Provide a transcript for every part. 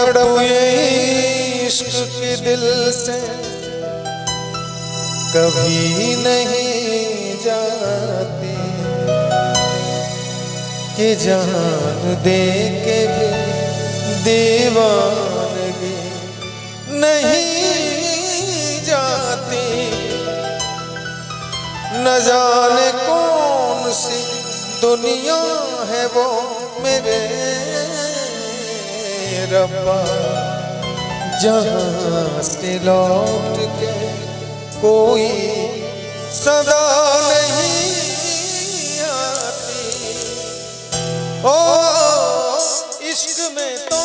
तड़प ये इश्क के दिल से कभी नहीं जाती कि जान दे के भी दीवानगी नहीं जाती। न जाने कौन सी दुनिया है वो मेरे रब्बा, जहाँ से लौट के कोई सदा नहीं आती। ओ इश्क में तो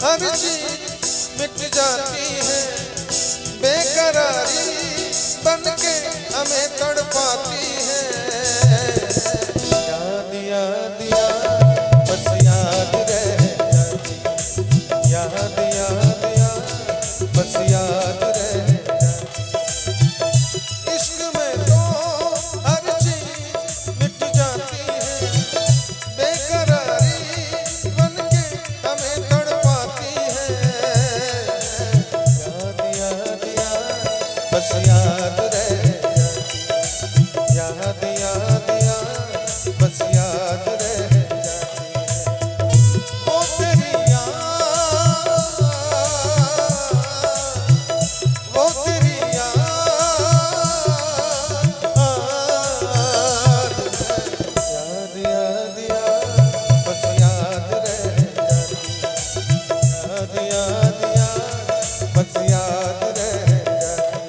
हर चीज मिट जाती है, बेकरारी बन के हमें तड़पाती है। याद याद याद बस याद रह जाती, याद याद याद बस याद रह जाती। इश्क में तो हर चीज मिट जाती है, बेकरारी बन के हमें तड़पाती है। याद याद याद बस याद रह जाती, याद याद याद बस याद रह जाती है। वो तेरी याद, वो तेरी याद, याद याद याद बस याद रह जाती, याद याद याद बस याद रह जाती।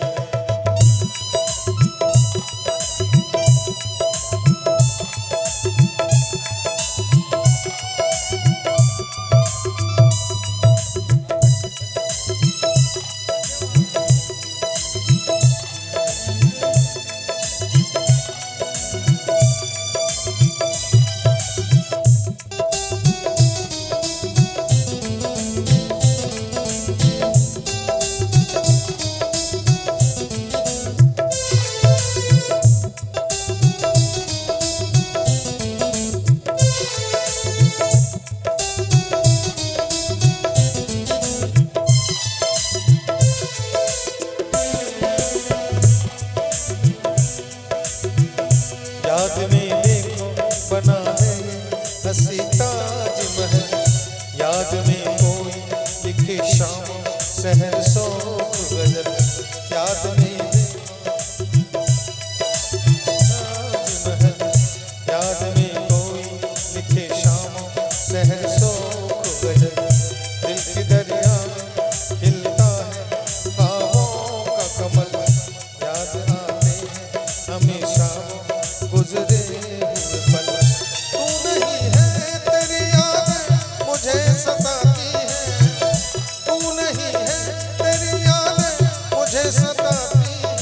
याद में देखो बना है हसी ताजमहल, याद में कोई लिखे शाम सहर सोख गजल। याद में देखो ताजमहल, याद में कोई लिखे शाम सहर सोख गजल। दिल के दरिया में खिलता है ख्वाबों का कमल, याद आते हैं हमेशा गुजरे हुए पल। तू नहीं है तेरी यादें मुझे सताती है, तू नहीं है तेरी यादें मुझे सताती है।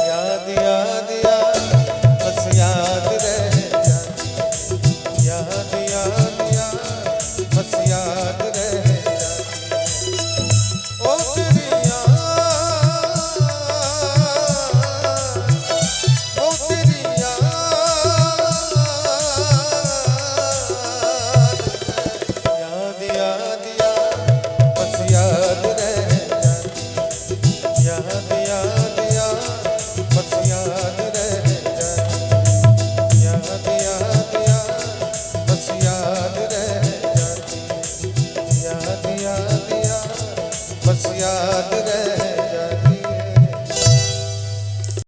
याद याद याद बस याद रह जाती, याद याद याद बस याद रह जाती। ओ तेरी याद, ओ तेरी याद, याद याद याद बस याद रह जाती, याद याद याद बस याद रह जाती, याद याद याद बस याद रह जाती, याद याद याद बस याद रह